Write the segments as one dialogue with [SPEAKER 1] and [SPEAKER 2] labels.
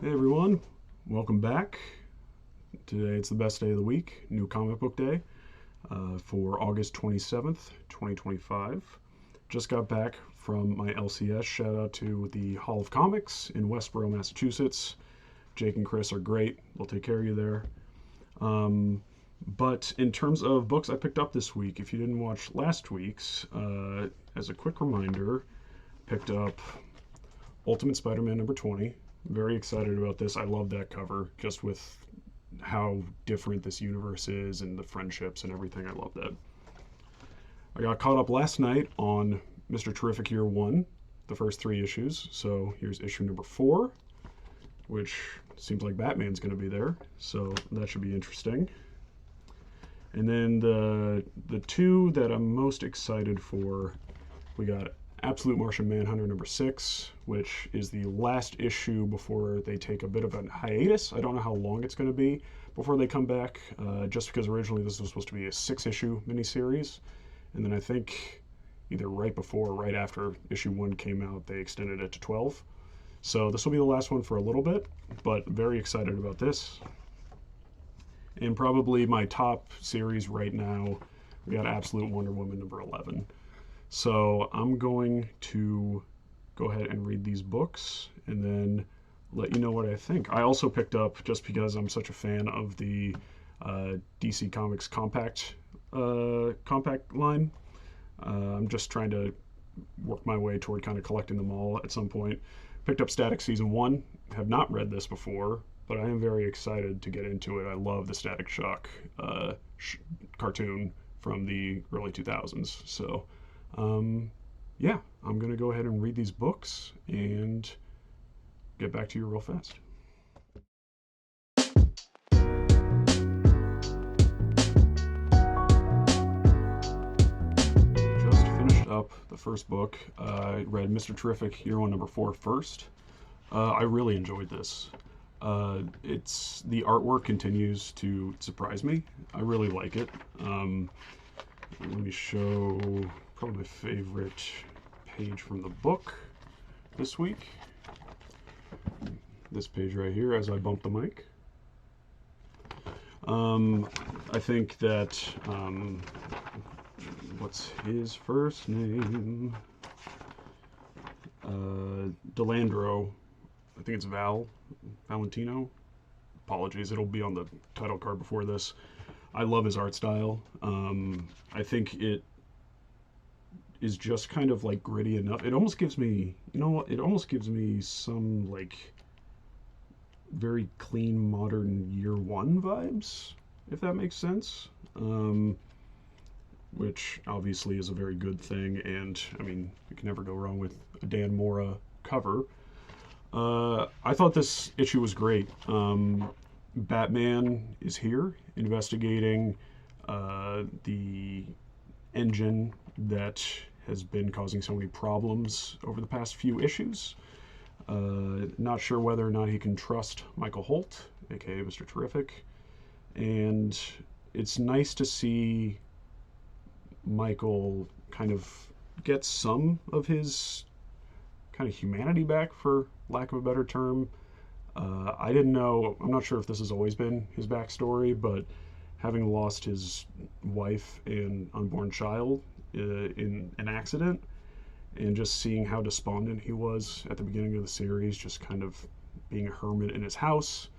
[SPEAKER 1] Hey everyone, welcome back. Today it's the best day of the week, new comic book day for August 27th, 2025. Just got back from my LCS. Shout out to the Hall of Comics in Westborough, Massachusetts. Jake and Chris are great, they'll take care of you there. Um, but in terms of books I picked up this week, if you didn't watch last week's, as a quick reminder, picked up Ultimate Spider-Man number 20. Very excited about this. I love that cover, just with how different this universe is and the friendships and everything. I love that. I got caught up last night on Mr. Terrific Year 1, the first three issues. So here's issue number 4, which seems like Batman's going to be there. So that should be interesting. And then the two that I'm most excited for, we got Absolute Martian Manhunter number 6, which is the last issue before they take a bit of a hiatus. I don't know how long it's going to be before they come back, just because originally this was supposed to be a 6-issue miniseries. And then I think either right before or right after issue 1 came out, they extended it to 12. So this will be the last one for a little bit, but very excited about this. And probably my top series right now, we got Absolute Wonder Woman number 11. So I'm going to go ahead and read these books and then let you know what I think. I also picked up, just because I'm such a fan of the DC Comics compact line. I'm just trying to work my way toward kind of collecting them all at some point. Picked up Static Season 1. Have not read this before, but I am very excited to get into it. I love the Static Shock cartoon from the early 2000s. So yeah, I'm going to go ahead and read these books and get back to you real fast. Just finished up the first book. I read Mr. Terrific Year 1 number 4 first. I really enjoyed this. It's the artwork continues to surprise me. I really like it. Let me show probably my favorite page from the book this week. This page right here, as I bump the mic. I think that, what's his first name? Delandro. I think it's Valentino. Apologies, it'll be on the title card before this. I love his art style. I think it is just kind of like gritty enough. It almost gives me, you know what? It almost gives me some like very clean modern Year 1 vibes, if that makes sense. Which obviously is a very good thing, and I mean, you can never go wrong with a Dan Mora cover. I thought this issue was great. Batman is here investigating the engine that has been causing so many problems over the past few issues. Not sure whether or not he can trust Michael Holt, aka Mr. Terrific. And it's nice to see Michael kind of get some of his kind of humanity back, for lack of a better term. I didn't know, I'm not sure if this has always been his backstory, but having lost his wife and unborn child in an accident, and just seeing how despondent he was at the beginning of the series, just kind of being a hermit in his house,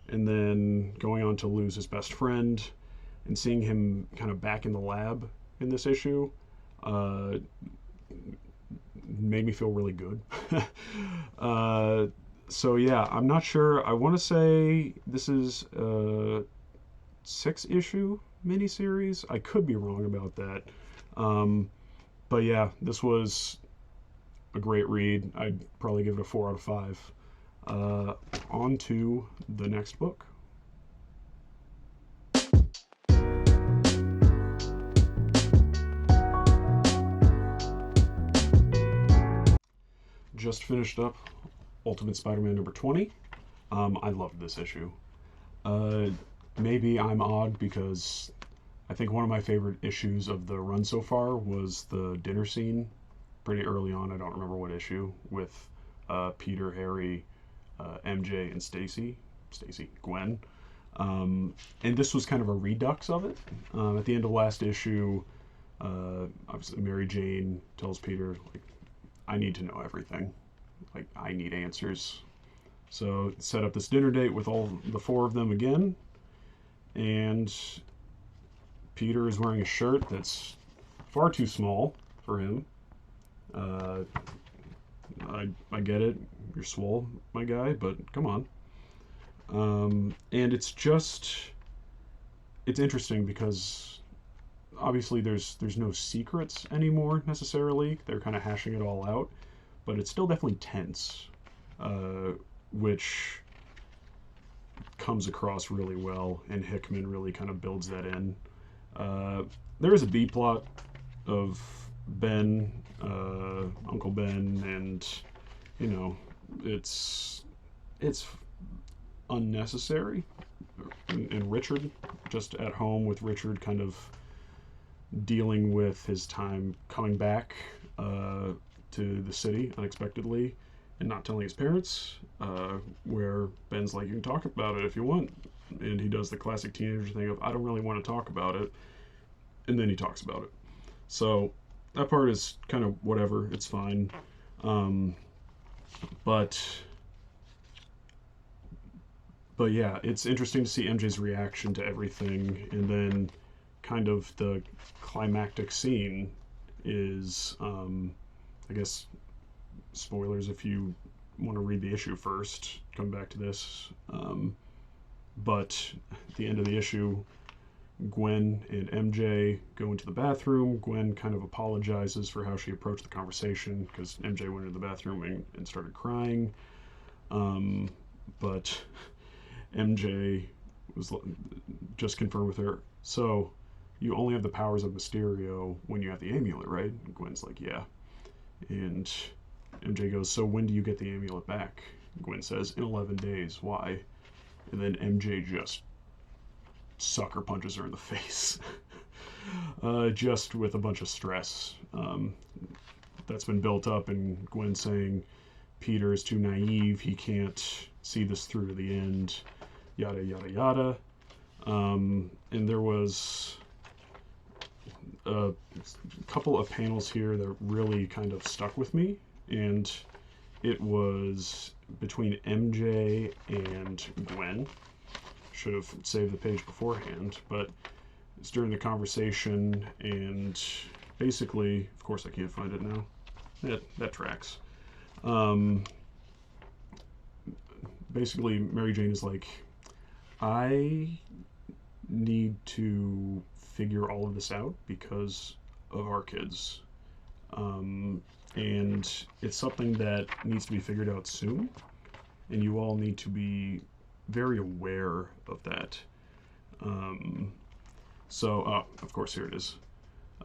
[SPEAKER 1] and then going on to lose his best friend, and seeing him kind of back in the lab in this issue, made me feel really good. So yeah, I'm not sure. I want to say this is a 6-issue miniseries. I could be wrong about that. But yeah, this was a great read. I'd probably give it a 4 out of 5. On to the next book. Just finished up Ultimate Spider-Man number 20. I loved this issue. Maybe I'm odd because I think one of my favorite issues of the run so far was the dinner scene pretty early on. I don't remember what issue, with Peter, Harry, MJ and Gwen. And this was kind of a redux of it. At the end of last issue, obviously Mary Jane tells Peter, like, I need to know everything. Like, I need answers. So set up this dinner date with all the four of them again. And Peter is wearing a shirt that's far too small for him. I get it. You're swole, my guy, but come on. And it's interesting because obviously there's no secrets anymore necessarily. They're kind of hashing it all out, but it's still definitely tense, which comes across really well, and Hickman really kind of builds that in. There is a B plot of Ben, Uncle Ben, and it's unnecessary. And Richard, just at home with Richard kind of dealing with his time coming back to the city unexpectedly and not telling his parents, where Ben's like, you can talk about it if you want. And he does the classic teenager thing of, I don't really want to talk about it. And then he talks about it. So that part is kind of whatever. It's fine. But yeah, it's interesting to see MJ's reaction to everything. And then kind of the climactic scene is, I guess, spoilers if you want to read the issue first, come back to this. But at the end of the issue, Gwen and MJ go into the bathroom. Gwen kind of apologizes for how she approached the conversation because MJ went into the bathroom and started crying. But MJ was just confirmed with her, so you only have the powers of Mysterio when you have the amulet, right? And Gwen's like, yeah. And MJ goes, so when do you get the amulet back? Gwen says, in 11 days. Why? And then MJ just sucker punches her in the face. Just with a bunch of stress that's been built up, and Gwen saying Peter is too naive, he can't see this through to the end, yada yada yada. And there was a couple of panels here that really kind of stuck with me, and it was between MJ and Gwen. Should have saved the page beforehand, but it's during the conversation, and basically, of course I can't find it now. That tracks. Basically, Mary Jane is like, I need to figure all of this out because of our kids. And it's something that needs to be figured out soon, and you all need to be very aware of that. Of course, here it is.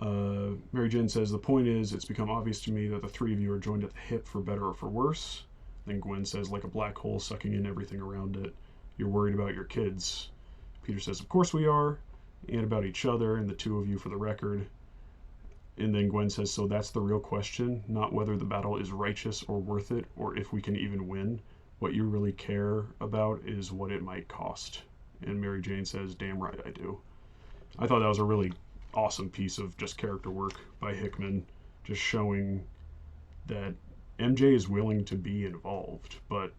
[SPEAKER 1] Mary Jane says, the point is, it's become obvious to me that the three of you are joined at the hip for better or for worse. Then Gwen says, like a black hole sucking in everything around it. You're worried about your kids. Peter says, of course we are, and about each other, and the two of you for the record. And then Gwen says, so that's the real question, not whether the battle is righteous or worth it, or if we can even win. What you really care about is what it might cost. And Mary Jane says, damn right I do. I thought that was a really awesome piece of just character work by Hickman, just showing that MJ is willing to be involved, but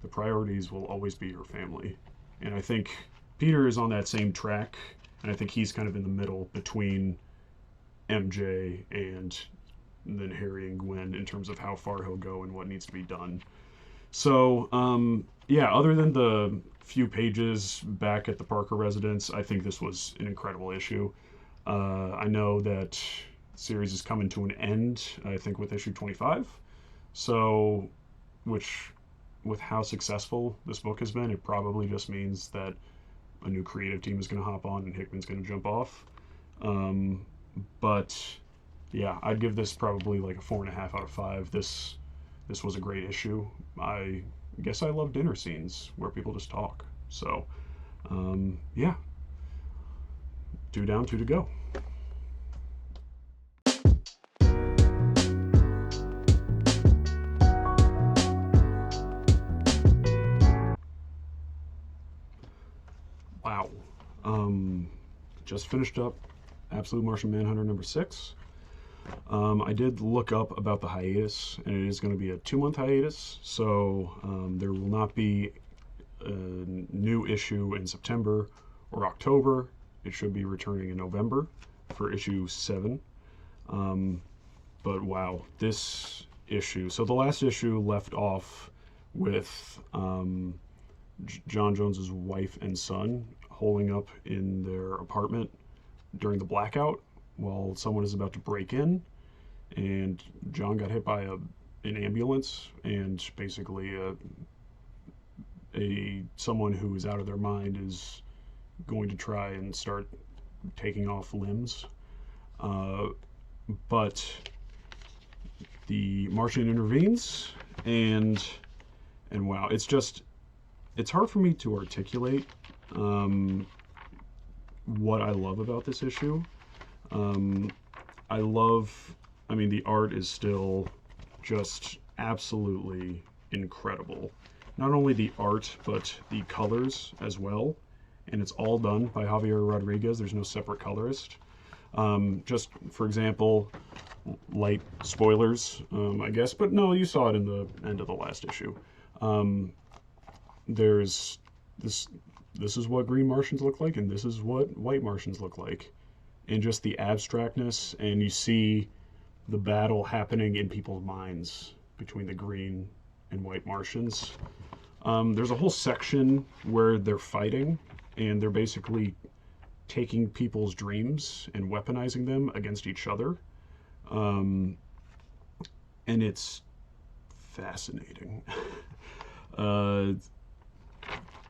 [SPEAKER 1] the priorities will always be her family. And I think Peter is on that same track, and I think he's kind of in the middle between MJ and then Harry and Gwen in terms of how far he'll go and what needs to be done. So, yeah, other than the few pages back at the Parker residence, I think this was an incredible issue. I know that the series is coming to an end, I think, with issue 25. So, with how successful this book has been, it probably just means that a new creative team is going to hop on and Hickman's going to jump off. But, yeah, I'd give this probably like a 4.5 out of 5. This was a great issue. I guess I love dinner scenes where people just talk. So, yeah. 2 down, 2 to go. Wow. Just finished up Absolute Martian Manhunter number 6. I did look up about the hiatus, and it is going to be a 2-month hiatus, so there will not be a new issue in September or October. It should be returning in November for issue 7. But wow, this issue. So the last issue left off with John Jones's wife and son holding up in their apartment during the blackout while someone is about to break in, and John got hit by an ambulance, and basically someone who is out of their mind is going to try and start taking off limbs. But the Martian intervenes, and wow, it's hard for me to articulate what I love about this issue. The art is still just absolutely incredible. Not only the art, but the colors as well. And it's all done by Javier Rodriguez. There's no separate colorist. Just for example, light spoilers, I guess, but no, you saw it in the end of the last issue. There's this is what green Martians look like, and this is what white Martians look like. And just the abstractness, and you see the battle happening in people's minds between the green and white Martians. There's a whole section where they're fighting, and they're basically taking people's dreams and weaponizing them against each other. And it's fascinating.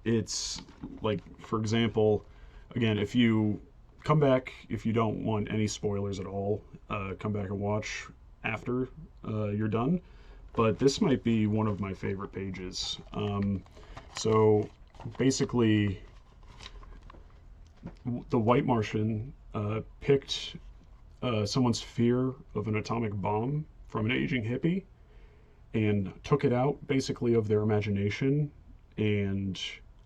[SPEAKER 1] It's like, for example, again, if you come back, if you don't want any spoilers at all, come back and watch after you're done. But this might be one of my favorite pages. So basically, the White Martian picked someone's fear of an atomic bomb from an aging hippie and took it out basically of their imagination and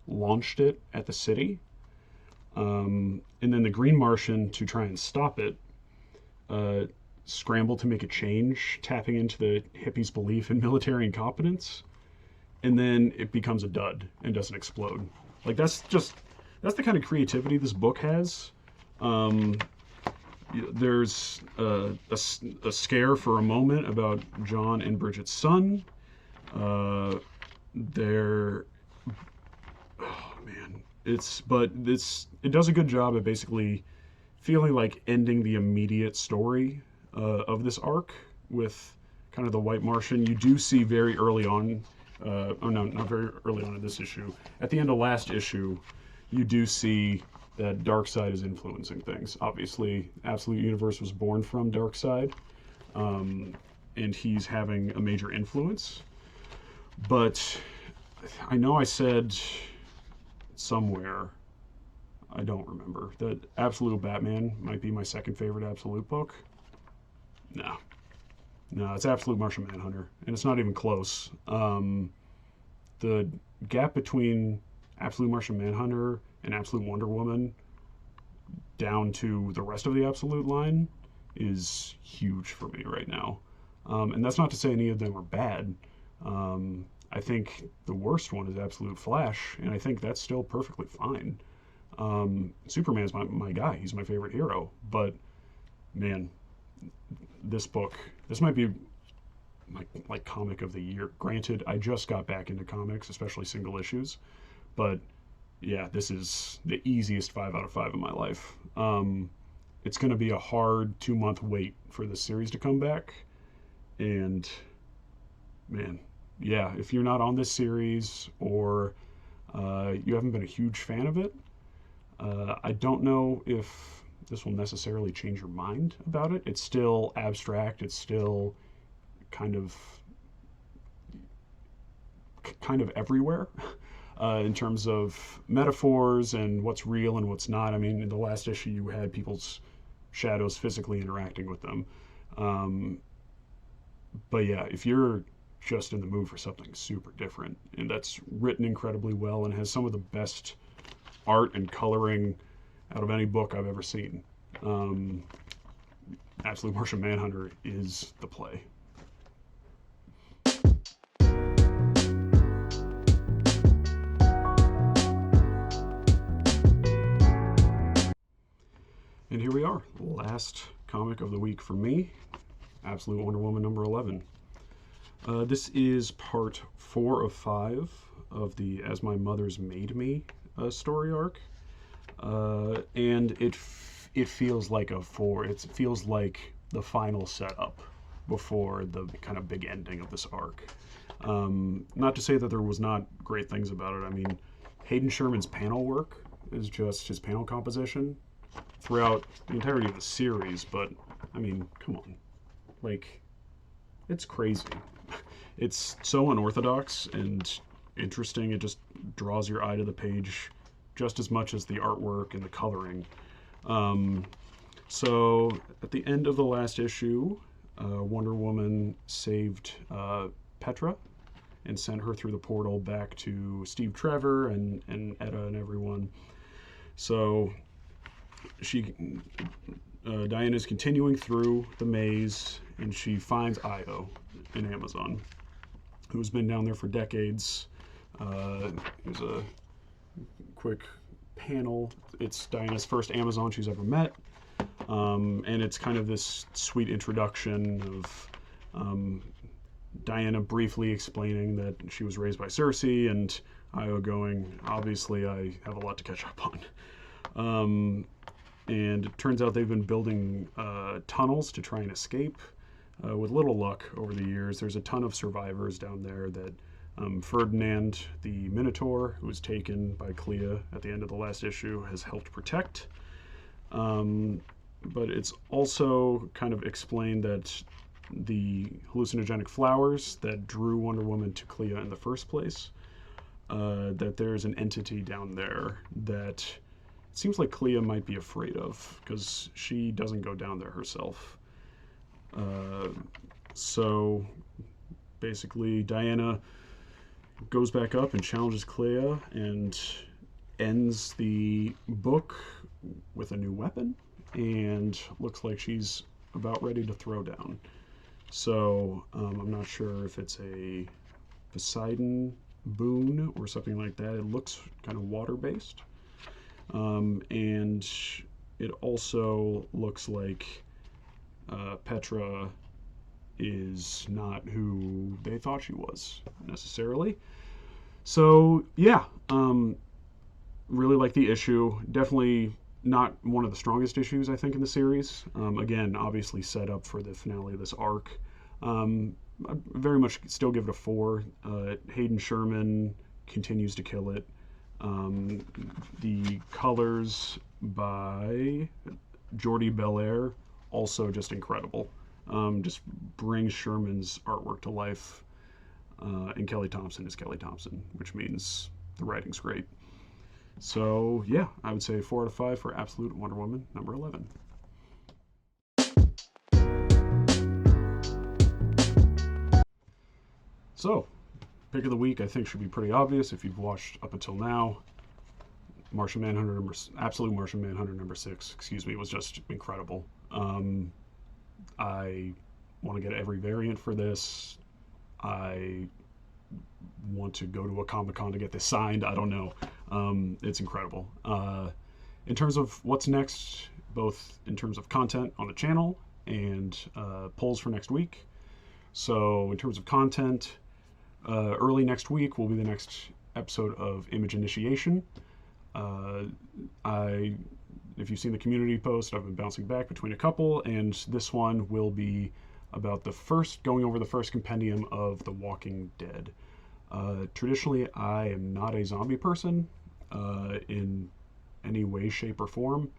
[SPEAKER 1] launched it at the city. And then the Green Martian, to try and stop it, scrambled to make a change, tapping into the hippies' belief in military incompetence. And then it becomes a dud and doesn't explode. Like, that's the kind of creativity this book has. There's a scare for a moment about John and Bridget's son. It does a good job at basically feeling like ending the immediate story of this arc with kind of the White Martian. You do see very early on, not very early on in this issue. At the end of last issue, you do see that Darkseid is influencing things. Obviously, Absolute Universe was born from Darkseid, and he's having a major influence. But I know I said somewhere, I don't remember, that Absolute Batman might be my second favorite Absolute book. No, it's Absolute Martian Manhunter, and it's not even close. The gap between Absolute Martian Manhunter and Absolute Wonder Woman down to the rest of the Absolute line is huge for me right now. And that's not to say any of them are bad. I think the worst one is Absolute Flash, and I think that's still perfectly fine. Superman's my guy. He's my favorite hero. But, man, this might be my comic of the year. Granted, I just got back into comics, especially single issues. But, yeah, this is the easiest 5 out of 5 in my life. It's going to be a hard 2-month wait for this series to come back. And, man, yeah, if you're not on this series or you haven't been a huge fan of it, I don't know if this will necessarily change your mind about it. It's still abstract. It's still kind of everywhere in terms of metaphors and what's real and what's not. I mean, in the last issue, you had people's shadows physically interacting with them. But yeah, if you're just in the mood for something super different and that's written incredibly well and has some of the best art and coloring out of any book I've ever seen. Absolute Martian Manhunter is the play. And here we are, last comic of the week for me, Absolute Wonder Woman number 11. This is part 4 of 5 of the As My Mother's Made Me story arc. And it feels like it feels like the final setup before the kind of big ending of this arc. Not to say that there was not great things about it. I mean, Hayden Sherman's panel work is just his panel composition throughout the entirety of the series, but I mean, come on. Like, it's crazy. It's so unorthodox and interesting. It just draws your eye to the page just as much as the artwork and the coloring. So at the end of the last issue, Wonder Woman saved Petra and sent her through the portal back to Steve Trevor and Etta and everyone. So Diana's continuing through the maze, and she finds Io in Amazon, who's been down there for decades. Here's a quick panel. It's Diana's first Amazon she's ever met, and it's kind of this sweet introduction of Diana briefly explaining that she was raised by Cersei, and Io going, obviously I have a lot to catch up on. And it turns out they've been building tunnels to try and escape. With little luck over the years, there's a ton of survivors down there that Ferdinand, the Minotaur, who was taken by Clea at the end of the last issue, has helped protect. But it's also kind of explained that the hallucinogenic flowers that drew Wonder Woman to Clea in the first place, that there's an entity down there that it seems like Clea might be afraid of, because she doesn't go down there herself. So basically Diana goes back up and challenges Clea and ends the book with a new weapon, and looks like she's about ready to throw down. So I'm not sure if it's a Poseidon boon or something like that. It looks kind of water-based. And it also looks like Petra is not who they thought she was necessarily. So yeah, really like the issue. Definitely not one of the strongest issues I think in the series. Again, obviously set up for the finale of this arc. I very much still give it a 4. Hayden Sherman continues to kill it. The colors by Jordi Belair, also just incredible. Just brings Sherman's artwork to life. And Kelly Thompson is Kelly Thompson, which means the writing's great. So yeah, I would say 4 out of 5 for Absolute Wonder Woman number 11. So, pick of the week I think should be pretty obvious if you've watched up until now. Absolute Martian Manhunter number 6, was just incredible. I want to get every variant for this. I want to go to a Comic-Con to get this signed. I don't know. It's incredible. In terms of what's next, both in terms of content on the channel and polls for next week. So in terms of content, early next week will be the next episode of Image Initiation. If you've seen the community post, I've been bouncing back between a couple, and this one will be about going over the first compendium of The Walking Dead. Traditionally, I am not a zombie person in any way, shape, or form,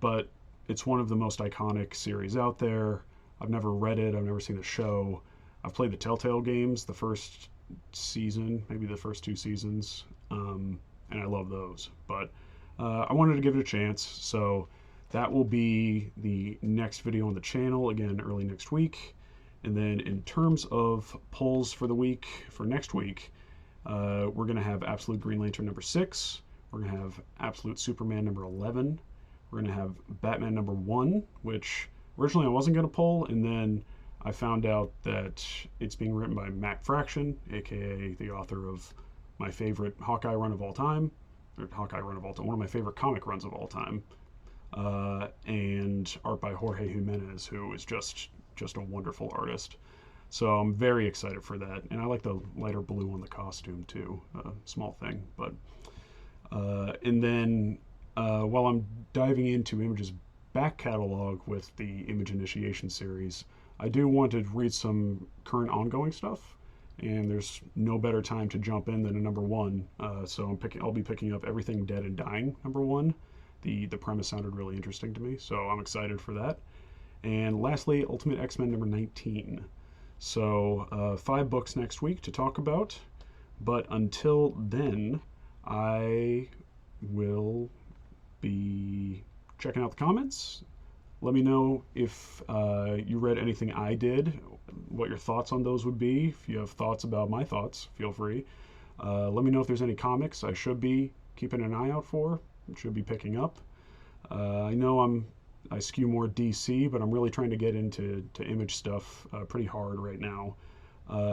[SPEAKER 1] but it's one of the most iconic series out there. I've never read it, I've never seen the show. I've played the Telltale games, the first season, maybe the first 2 seasons, and I love those. But I wanted to give it a chance, so that will be the next video on the channel, again, early next week. And then in terms of polls for the week, for next week, we're going to have Absolute Green Lantern number 6, We're going to have Absolute Superman number 11. We're going to have Batman number 1, which originally I wasn't going to pull, and then I found out that it's being written by Matt Fraction, aka the author of my favorite Hawkeye run of all time, or Hawkeye run of all time, one of my favorite comic runs of all time, and art by Jorge Jimenez, who is just a wonderful artist. So I'm very excited for that, and I like the lighter blue on the costume too. Small thing, but and then while I'm diving into Image's back catalog with the Image Initiation series, I do want to read some current ongoing stuff, and there's no better time to jump in than a number 1. So I'll be picking up Everything Dead and Dying number 1. The premise sounded really interesting to me, so I'm excited for that. And lastly, Ultimate X-Men number 19. So 5 books next week to talk about, but until then, I will be checking out the comments. Let me know if you read anything I did, what your thoughts on those would be. If you have thoughts about my thoughts, feel free. Let me know if there's any comics I should be keeping an eye out for, should be picking up. I know I skew more DC, but I'm really trying to get into Image stuff pretty hard right now.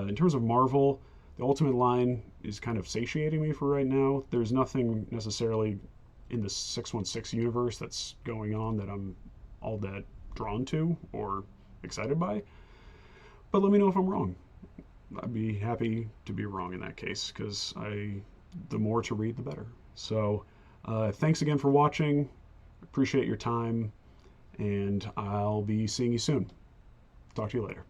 [SPEAKER 1] In terms of Marvel, the Ultimate line is kind of satiating me for right now. There's nothing necessarily in the 616 universe that's going on that I'm all that drawn to or excited by. But let me know if I'm wrong. I'd be happy to be wrong in that case, because the more to read, the better. So thanks again for watching. Appreciate your time, and I'll be seeing you soon. Talk to you later.